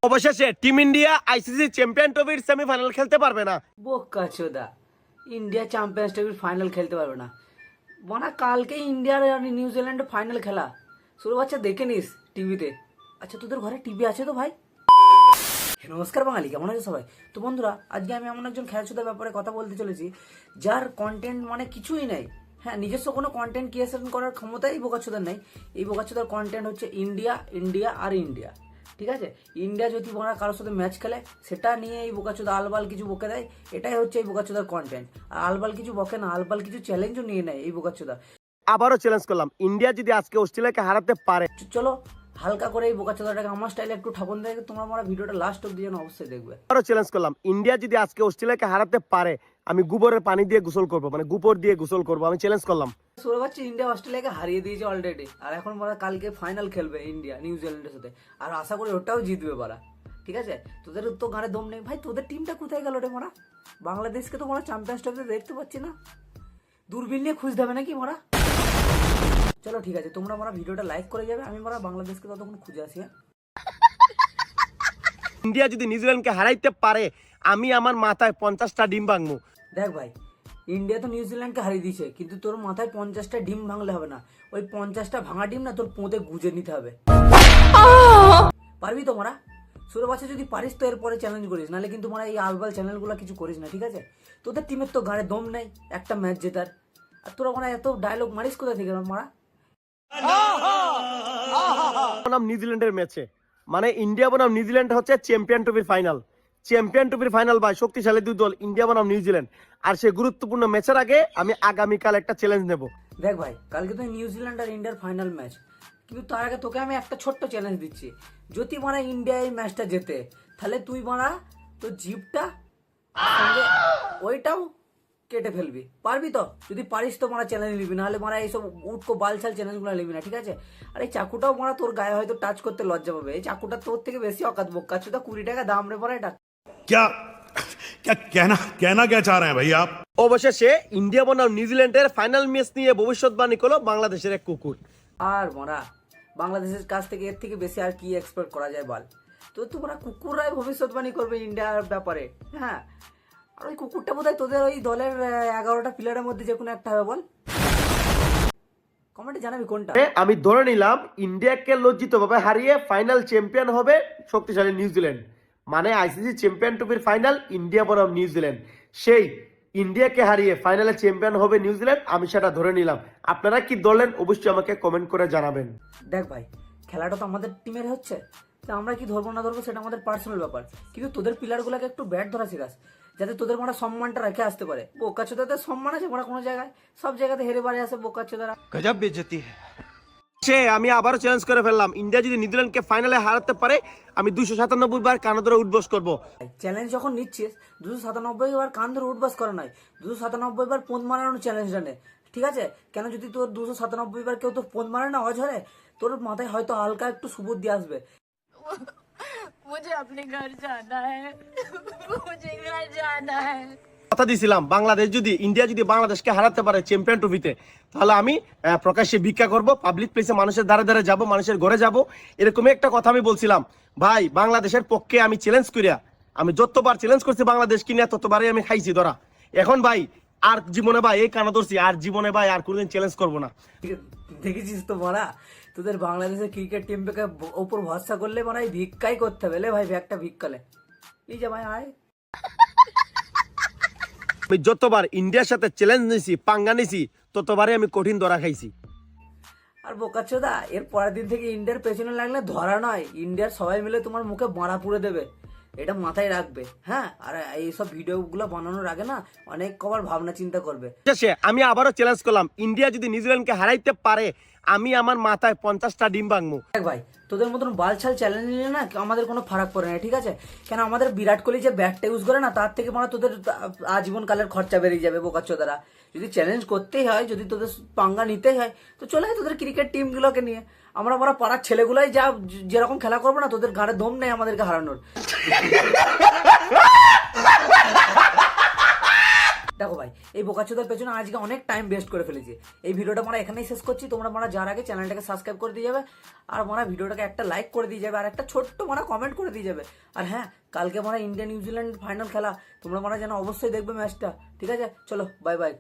অবশেষে team India ICC champion ট্রফির semifinal খেলতে পারবে না। বোকাচোদা, ইন্ডিয়া চ্যাম্পিয়ন্স ট্রফির ফাইনাল খেলতে পারবে না মানে কালকে ইন্ডিয়ার আর নিউজিল্যান্ডের ফাইনাল খেলা শুরু হচ্ছে, দেখে নিস টিভিতে। আচ্ছা তোদের ঘরে টিভি আছে তো ভাই? নমস্কার বাঙালি, কেমন আছে সবাই? তো বন্ধুরা, আজকে আমি এমন একজন খেলাধুলার ব্যাপারে কথা বলতে চলেছি যার কন্টেন্ট মানে কিছুই নেই। হ্যাঁ, নিজস্ব কোনো কন্টেন্ট ক্রিয়েশন করার ক্ষমতাই এই বোকাচোদার নেই। এই বোকাচোদার কন্টেন্ট হচ্ছে ইন্ডিয়া, ইন্ডিয়া আর ইন্ডিয়া। ঠিক আছে, ইন্ডিয়া যদি ওরা কারোর সাথে ম্যাচ খেলে সেটা নিয়ে এই বোকাচোদা আলবাল কিছু বকে দেয়, এটাই হচ্ছে এই বোকাচোদার কন্টেন্ট। আর আলবাল কিছু বকে না, আলবাল কিছু চ্যালেঞ্জও নিয়ে নেয় এই বোকাচোদা। আবারও চ্যালেঞ্জ করলাম, ইন্ডিয়া যদি আজকে অস্ট্রেলিয়াকে হারাতে পারে, চলো হালকা করে এই বোকাচোদাটাকে আমার স্টাইলে একটু ঠাপন দেখে তোমরা আমার ভিডিওটা লাস্ট অব্দি যেন অবশ্যই দেখবে। আবারও চ্যালেঞ্জ করলাম, ইন্ডিয়া যদি আজকে অস্ট্রেলিয়াকে হারাতে পারে আমি গোবরের পানি দিয়ে গোসল করব, মানে গোবর দিয়ে গোসল করব, আমি চ্যালেঞ্জ করলাম। শুরু হচ্ছে ইন্ডিয়া অস্ট্রেলিয়াকে হারিয়ে দিয়েছে অলরেডি, আর এখন ওরা কালকে ফাইনাল খেলবে ইন্ডিয়া নিউজিল্যান্ডের সাথে, আর আশা করি ওটাও জিতবে ওরা। ঠিক আছে, তোদের তো গানে দম নেই ভাই, তোদের টিমটা কোথায় গেল রে মোরা? বাংলাদেশকে তো মোরা চ্যাম্পিয়ন্স ট্রফিতে দেখতে পাচ্ছি না, দূরবীন নিয়ে খুঁজতে হবে নাকি মোরা? চলো ঠিক আছে, তোমরা মোরা ভিডিওটা লাইক করে যাবে, আমি মোরা বাংলাদেশকে ততক্ষণ খুঁজে আসি। ইন্ডিয়া যদি নিউজিল্যান্ডকে হারাইতে পারে আমি আমার মাথায় 50টা ডিম ভাঙবো। দেখ ভাই, ইন্ডিয়া তো নিউজিল্যান্ডকে হারিয়ে দিয়েছে, কিন্তু তোর মাথায় 50টা ডিম ভাঙলে হবে না, ওই 50টা ভাঙা ডিম না তোর পোঁতে গুজে নিতে হবে। পারবি তো মোরা? সৌরভ আছে, যদি পারিস তো এরপরে চ্যালেঞ্জ করিস, নাহলে কিন্তু মোরা এই আলবাল চ্যানেলগুলো কিছু করিস না। ঠিক আছে, তোদের টিমের তো গাড়ে দম নেই একটা ম্যাচ জেতার, আর তোরা মোরা এত ডায়লগ মারিস কোথা থেকে মোরা? বনাম নিউজিল্যান্ডের ম্যাচে, মানে ইন্ডিয়া বনাম নিউজিল্যান্ড হচ্ছে চ্যাম্পিয়ন ট্রফির ফাইনাল। চ্যাম্পিয়ন ট্রফির ফাইনাল ভাই, শক্তিশালী দুই দল ইন্ডিয়া বনাম নিউজিল্যান্ড। আর সেই গুরুত্বপূর্ণ ম্যাচের আগে আমি আগামীকাল একটা চ্যালেঞ্জ নেব। দেখ ভাই, কালকে তো নিউজিল্যান্ড আর ইন্ডিয়ার ফাইনাল ম্যাচ, কিন্তু তার আগে তোকে আমি একটা ছোট্ট চ্যালেঞ্জ দিচ্ছি। যদি মারা ইন্ডিয়া এই ম্যাচটা জেতে, তাহলে তুই মারা তোর জিপটা সঙ্গে ওইটাও কেটে ফেলবি। পারবি তো? যদি পারিস তো মারা চ্যালেঞ্জ নিবি, নাহলে মারা এইসব উটকো বালছাল চ্যালেঞ্জগুলো নিবি না। ঠিক আছে, আর এই চাকুটাও মারা তোর গায়ে হয়তো টাচ করতে লজ্জা পাবে, এই চাকুটা তোর থেকে বেশি অকাত বোকা চোদা, 20 টাকা দাম রে পড়া এটা। क्या क्या कहना कहना क्या चाह रहे हैं भाई आप? অবশেষে ইন্ডিয়া বনাম নিউজিল্যান্ডের ফাইনাল ম্যাচ নিয়ে ভবিষ্যৎবাণী করলো বাংলাদেশের এক কুকুর। আর মারা বাংলাদেশের কাছ থেকে এর থেকে বেশি আর কি এক্সপেক্ট করা যায় বল? তো তোমরা কুকুররাই ভবিষ্যৎবাণী করবে ইন্ডিয়ার ব্যাপারে। হ্যাঁ, আর ওই কুকুরটা বোধহয় তোদের ওই দলের 11টা প্লেয়ারের মধ্যে যে কোনো একটা হবে, বল কমেন্টে জানাবি কোনটা। আমি ধরে নিলাম ইন্ডিয়াকে লজ্জিত ভাবে হারিয়ে ফাইনাল চ্যাম্পিয়ন হবে শক্তিশালী নিউজিল্যান্ড, মানে আইসিসি চ্যাম্পিয়ন ট্রফির ফাইনাল ইন্ডিয়া বনাম নিউজিল্যান্ড। সেই ইন্ডিয়াকে হারিয়ে ফাইনালে চ্যাম্পিয়ন হবে নিউজিল্যান্ড, আমি সেটা ধরে নিলাম। আপনারা কি ধরলেন অবশ্যই আমাকে কমেন্ট করে জানাবেন। দেখ ভাই, খেলাটা তো আমাদের টিমের হচ্ছে, তো আমরা কি ধরবো না ধরবো সেটা আমাদের পার্সোনাল ব্যাপার, কিন্তু তোদের প্লেয়ারগুলোকে একটু ব্যাট ধরা শেখাস, যাতে তোদের মারা সম্মানটা রেখে আসতে পারে। বোকাচোদাদের সম্মান আছে মারা কোনো জায়গায়, সব জায়গাতে হেরে বাড়ি আসে বোকাচোদারা। गजब बेइज्जती है। সে আমি আবারও চ্যালেঞ্জ করে ফেললাম, ইন্ডিয়া যদি নিউজিল্যান্ডকে ফাইনালে হারাতে পারে আমি 297 বার কানে ধরে উঠবস করবো। চ্যালেঞ্জ যখন নিচ্ছিস 297 বার কান ধরে উঠবাস করা নয়, 297 বার পোঁদ মারানোর চ্যালেঞ্জটা নে। ঠিক আছে, কেন যদি তোর 297 বার কেউ তোর পোঁদ মারে না অঝরে, তোর মাথায় হয়তো হালকা একটু সুবুদ্ধি আসবে। मुझे अपने घर जाना है मुझे घर जाना है। কথা দিয়েছিলাম বাংলাদেশ যদি ইন্ডিয়া যদি বাংলাদেশকে হারাতে পারে চ্যাম্পিয়ন ট্রফিতে, তাহলে আমি প্রকাশ্যে ভিক্ষা করব, পাবলিক প্লেসে মানুষের ধারে ধারে যাব, মানুষের ঘরে যাব, এরকমই একটা কথা আমি বলছিলাম। ভাই বাংলাদেশের পক্ষে আমি চ্যালেঞ্জ করিয়া, আমি যতবার চ্যালেঞ্জ করছি বাংলাদেশ কিনে ততবারই আমি খাইছি ধরা। এখন ভাই আর জীবনে ভাই এই কানা ধরছি, আর জীবনে ভাই আর কোনোদিন চ্যালেঞ্জ করবো না। দেখেছিস তো মারা, তোদের বাংলাদেশের ক্রিকেট টিমকে ওপর ভরসা করলে মানে ভিক্ষাই করতে হবে। লে ভাই একটা ভিক্ষালে এই যে ভাই আয়। আমি যতবার ইন্ডিয়ার সাথে চ্যালেঞ্জ নিয়েছি, পাঙ্গা নিয়েছি, ততবারই আমি কঠিন ধরা খাইছি। আর বোকাচোদা, এর পরের দিন থেকে ইন্ডিয়ার পেছনে লাগলে ধরা নয়, ইন্ডিয়ার সবাই মিলে তোমার মুখে মারা পুড়ে দেবে, এটা মাথায় রাখবে। হ্যাঁ, আর এইসব ভিডিওগুলো বানানোর আগে না অনেক কবার ভাবনা চিন্তা করবে। শেষে আমি আবারও চ্যালেঞ্জ করলাম, ইন্ডিয়া যদি নিউজিল্যান্ডকে হারাইতে পারে আমি আমার মাথায় 50টা ডিম ভাঙবো। দেখ ভাই, তোদের মতন বালছাল চ্যালেঞ্জ নিলে না আমাদের কোনো ফারাক পড়ে না। ঠিক আছে, কেন আমাদের বিরাট কোহলি যে ব্যাটটা ইউজ করে না, তার থেকে মানে তোদের আজীবন কালের খরচা বেরিয়ে যাবে বোকাচোদারা। যদি চ্যালেঞ্জ করতেই হয়, যদি তোদের পাঙ্গা নিতেই হয়, তো চলে হয় তোদের ক্রিকেট টিমগুলোকে নিয়ে। আমরা পাড়ার ছেলেগুলাই যা যেরকম খেলা করবো না, তোদের গাড়ে দম নেই আমাদেরকে হারানোর। দেখো ভাই, এই বোকাচোদার পেছনে আজকে অনেক টাইম ওয়েস্ট করে ফেলেছি। এই ভিডিওটা আমরা এখানেই শেষ করছি। তোমরা মারা যার আগে চ্যানেলটাকে সাবস্ক্রাইব করে দিয়ে যাবে, আর মারা ভিডিওটাকে একটা লাইক করে দিয়ে যাবে, আর একটা ছোট্ট মারা কমেন্ট করে দিয়ে যাবে। আর হ্যাঁ, কালকে মারা ইন্ডিয়া নিউজিল্যান্ড ফাইনাল খেলা, তোমরা মারা যেন অবশ্যই দেখবে ম্যাচটা। ঠিক আছে, চলো বাই বাই।